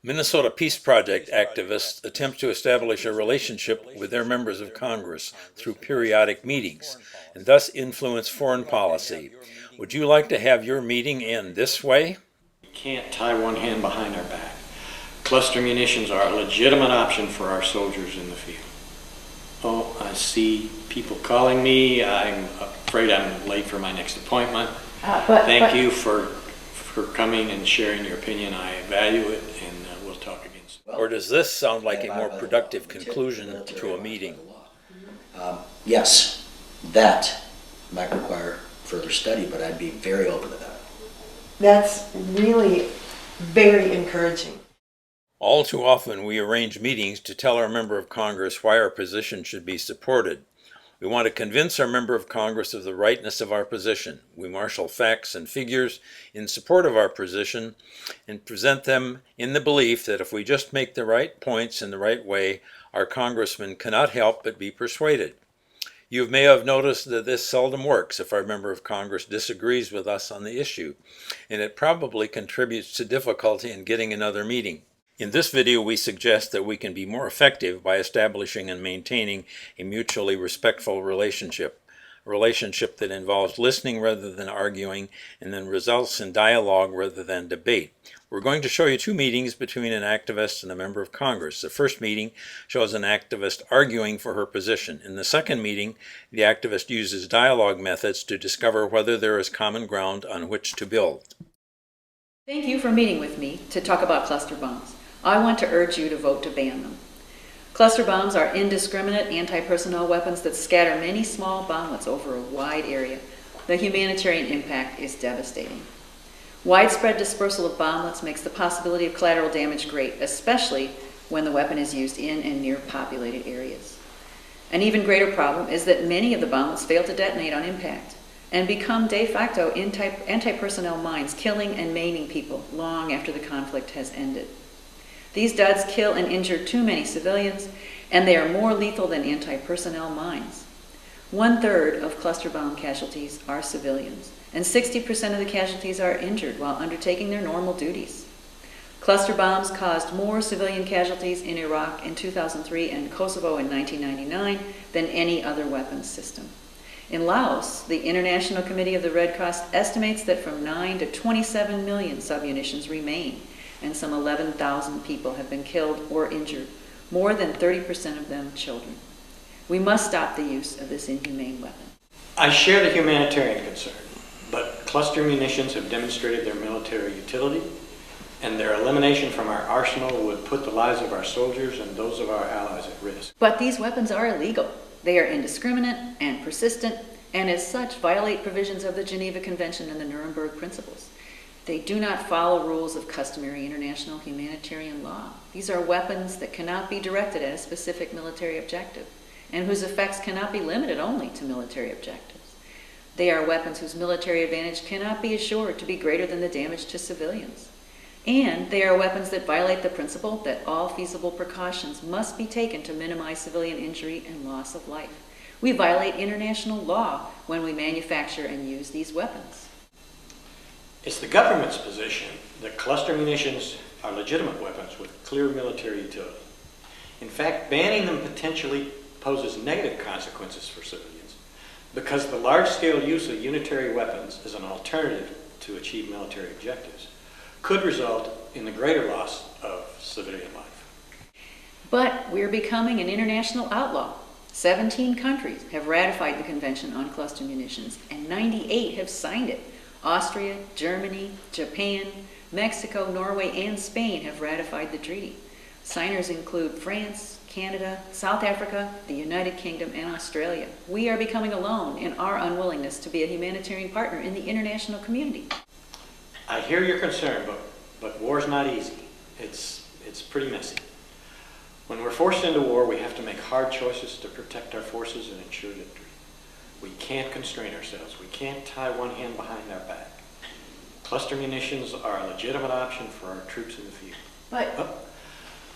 Minnesota Peace Project activists attempt to establish a relationship with their members of Congress through periodic meetings, and thus influence foreign policy. Would you like to have your meeting end this way? We can't tie one hand behind our back. Cluster munitions are a legitimate option for our soldiers in the field. Oh, I see people calling me. I'm afraid I'm late for my next appointment. Thank you for coming and sharing your opinion. I value it, and we'll talk again soon. Or does this sound like a more productive conclusion to a meeting? Yes, that might require further study, but I'd be very open to that. That's really very encouraging. All too often we arrange meetings to tell our member of Congress why our position should be supported. We want to convince our member of Congress of the rightness of our position. We marshal facts and figures in support of our position and present them in the belief that if we just make the right points in the right way, our congressman cannot help but be persuaded. You may have noticed that this seldom works if our member of Congress disagrees with us on the issue, and it probably contributes to difficulty in getting another meeting. In this video, we suggest that we can be more effective by establishing and maintaining a mutually respectful relationship, a relationship that involves listening rather than arguing and then results in dialogue rather than debate. We're going to show you two meetings between an activist and a member of Congress. The first meeting shows an activist arguing for her position. In the second meeting, the activist uses dialogue methods to discover whether there is common ground on which to build. Thank you for meeting with me to talk about cluster bombs. I want to urge you to vote to ban them. Cluster bombs are indiscriminate anti-personnel weapons that scatter many small bomblets over a wide area. The humanitarian impact is devastating. Widespread dispersal of bomblets makes the possibility of collateral damage great, especially when the weapon is used in and near populated areas. An even greater problem is that many of the bomblets fail to detonate on impact and become de facto anti-personnel mines, killing and maiming people long after the conflict has ended. These duds kill and injure too many civilians, and they are more lethal than anti-personnel mines. 1/3 of cluster bomb casualties are civilians, and 60% of the casualties are injured while undertaking their normal duties. Cluster bombs caused more civilian casualties in Iraq in 2003 and Kosovo in 1999 than any other weapons system. In Laos, the International Committee of the Red Cross estimates that from 9 to 27 million submunitions remain, and some 11,000 people have been killed or injured, more than 30% of them children. We must stop the use of this inhumane weapon. I share the humanitarian concern, but cluster munitions have demonstrated their military utility, and their elimination from our arsenal would put the lives of our soldiers and those of our allies at risk. But these weapons are illegal. They are indiscriminate and persistent, and as such violate provisions of the Geneva Convention and the Nuremberg Principles. They do not follow rules of customary international humanitarian law. These are weapons that cannot be directed at a specific military objective, and whose effects cannot be limited only to military objectives. They are weapons whose military advantage cannot be assured to be greater than the damage to civilians. And they are weapons that violate the principle that all feasible precautions must be taken to minimize civilian injury and loss of life. We violate international law when we manufacture and use these weapons. It's the government's position that cluster munitions are legitimate weapons with clear military utility. In fact, banning them potentially poses negative consequences for civilians because the large-scale use of unitary weapons as an alternative to achieve military objectives could result in the greater loss of civilian life. But we're becoming an international outlaw. 17 countries have ratified the Convention on Cluster Munitions, and 98 have signed it. Austria, Germany, Japan, Mexico, Norway, and Spain have ratified the treaty. Signers include France, Canada, South Africa, the United Kingdom, and Australia. We are becoming alone in our unwillingness to be a humanitarian partner in the international community. I hear your concern, but war's not easy. It's pretty messy. When we're forced into war, we have to make hard choices to protect our forces and ensure victory. We can't constrain ourselves. We can't tie one hand behind our back. Cluster munitions are a legitimate option for our troops in the field. But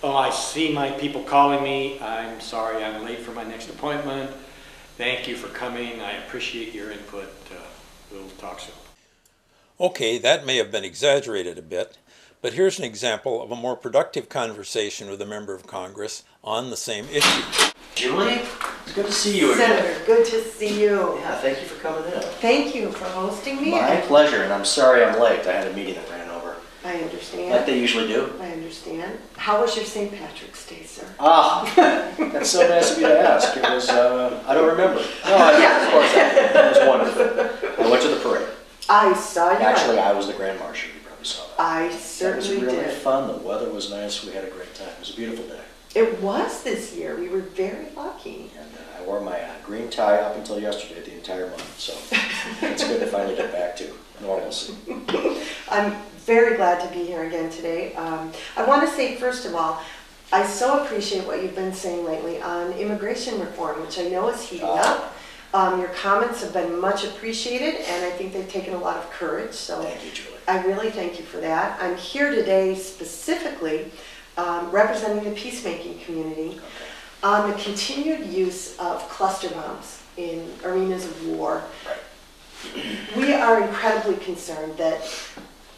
Oh, I see my people calling me. I'm sorry I'm late for my next appointment. Thank you for coming. I appreciate your input. We'll talk soon. Okay, that may have been exaggerated a bit, But here's an example of a more productive conversation with a member of Congress on the same issue. Julie, it's good to see you again. Senator, good to see you. Yeah, thank you for coming in. Thank you for hosting me. My pleasure, and I'm sorry I'm late. I had a meeting that ran over. I Like understand. they usually do. I understand. How was your St. Patrick's Day, sir? Ah, that's so nice of you to ask. It was, I don't remember. No, of course I did. It was wonderful. I went to the parade. I saw you. Actually, I was the Grand Marshal. You probably saw that. I It was certainly really did. fun. The weather was nice. We had a great time. It was a beautiful day. It was this year. We were very lucky. And I wore my green tie up until yesterday, the entire month. So it's good to finally get back to normalcy. I'm very glad to be here again today. I want to say, first of all, I so appreciate what you've been saying lately on immigration reform, which I know is heating up. Your comments have been much appreciated, and I think they've taken a lot of courage. So Thank you, Julie. I really thank you for that. I'm here today specifically representing the peacemaking community on the continued use of cluster bombs in arenas of war. We are incredibly concerned that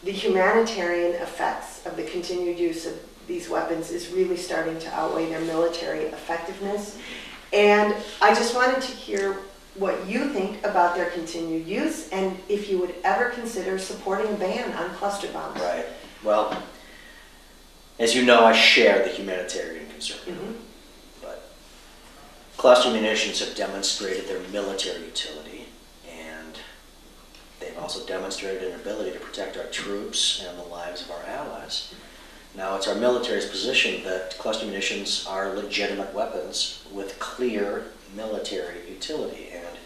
the humanitarian effects of the continued use of these weapons is really starting to outweigh their military effectiveness. And I just wanted to hear what you think about their continued use and if you would ever consider supporting a ban on cluster bombs. Right. Well, as you know, I share the humanitarian concern. Mhm. But cluster munitions have demonstrated their military utility, and they've also demonstrated an ability to protect our troops and the lives of our allies. Now, it's our military's position that cluster munitions are legitimate weapons with clear military utility. And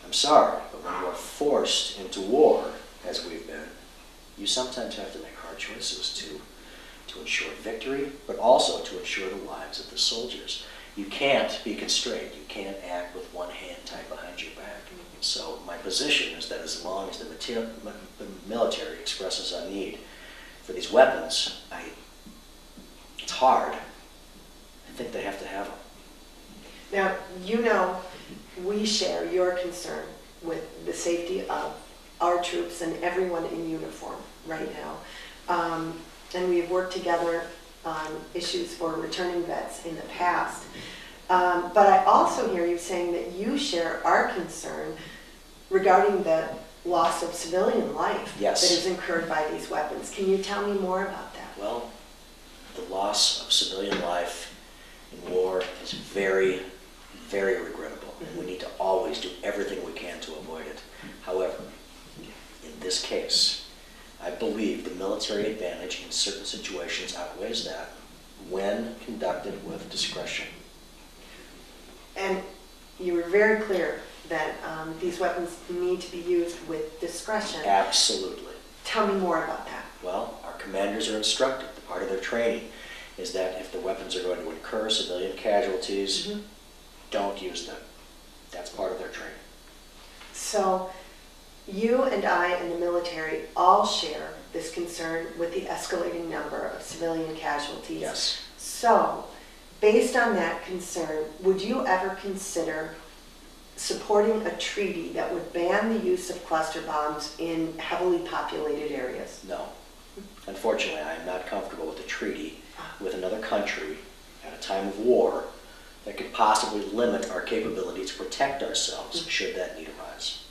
I'm sorry, but when you are forced into war, as we've been, you sometimes have to make hard choices to ensure victory, but also to ensure the lives of the soldiers. You can't be constrained. You can't act with one hand tied behind your back. So my position is that as long as the military expresses a need for these weapons, it's hard. I think they have to have them. Now, you know, we share your concern with the safety of our troops and everyone in uniform right now. And we've worked together on issues for returning vets in the past. But I also hear you saying that you share our concern regarding the loss of civilian life Yes. that is incurred by these weapons. Can you tell me more about that? Well, the loss of civilian life in war is very, very regrettable, and we need to always do everything we can to avoid it. However, in this case, I believe the military advantage in certain situations outweighs that when conducted with discretion. And you were very clear that these weapons need to be used with discretion. Absolutely. Tell me more about that. Well, our commanders are instructed. The part of their training is that if the weapons are going to incur civilian casualties, don't use them. That's part of their training. So you and I and the military all share this concern with the escalating number of civilian casualties. Yes. So, based on that concern, would you ever consider supporting a treaty that would ban the use of cluster bombs in heavily populated areas? No. Unfortunately, I am not comfortable with a treaty with another country at a time of war that could possibly limit our capability to protect ourselves should that need arise.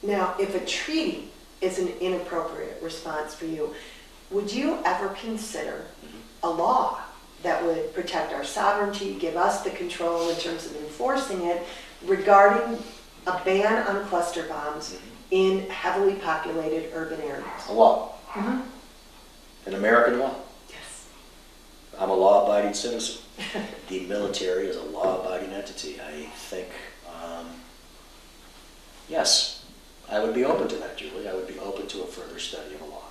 Now, if a treaty is an inappropriate response for you, would you ever consider a law that would protect our sovereignty, give us the control in terms of enforcing it, regarding a ban on cluster bombs in heavily populated urban areas? A law. An American law. Yes. I'm a law-abiding citizen. The military is a law-abiding entity. I think, yes, I would be open to that, Julie. I would be open to a further study of a law.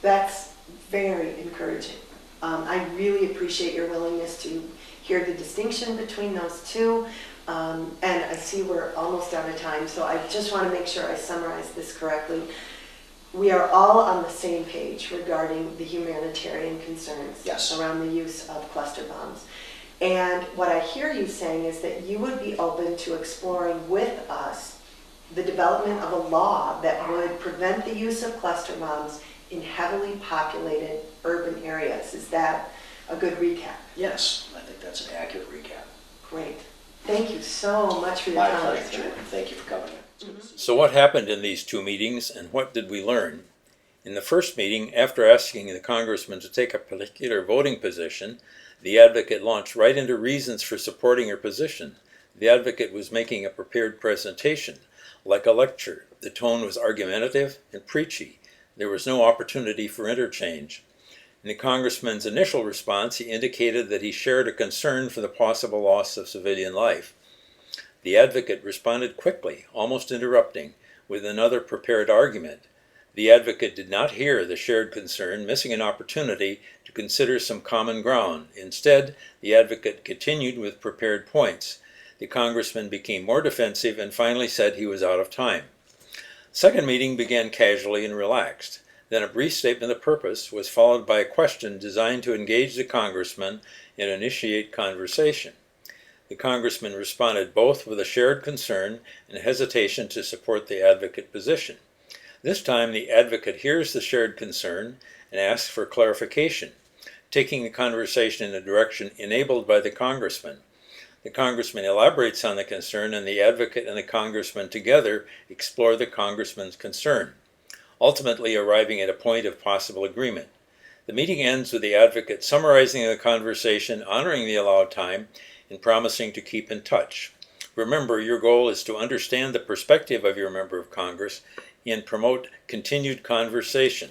That's very encouraging. I really appreciate your willingness to hear the distinction between those two. And I see we're almost out of time, so I just want to make sure I summarize this correctly. We are all on the same page regarding the humanitarian concerns Yes. around the use of cluster bombs. And what I hear you saying is that you would be open to exploring with us the development of a law that would prevent the use of cluster bombs in heavily populated urban areas. Is that a good recap? Yes, I think that's an accurate recap. Great. Thank you so much for your My time. pleasure, Julie. Thank you for coming in. It's good to see you. So what happened in these two meetings and what did we learn? In the first meeting, after asking the congressman to take a particular voting position, the advocate launched right into reasons for supporting her position. The advocate was making a prepared presentation, like a lecture. The tone was argumentative and preachy. There was no opportunity for interchange. In the congressman's initial response, he indicated that he shared a concern for the possible loss of civilian life. The advocate responded quickly, almost interrupting, with another prepared argument. The advocate did not hear the shared concern, missing an opportunity to consider some common ground. Instead, the advocate continued with prepared points. The congressman became more defensive and finally said he was out of time. The second meeting began casually and relaxed. Then a brief statement of purpose was followed by a question designed to engage the congressman and initiate conversation. The congressman responded both with a shared concern and hesitation to support the advocate position. This time, the advocate hears the shared concern and asks for clarification, taking the conversation in a direction enabled by the congressman. The congressman elaborates on the concern, and the advocate and the congressman together explore the congressman's concern, ultimately arriving at a point of possible agreement. The meeting ends with the advocate summarizing the conversation, honoring the allowed time, and promising to keep in touch. Remember, your goal is to understand the perspective of your member of Congress and promote continued conversation.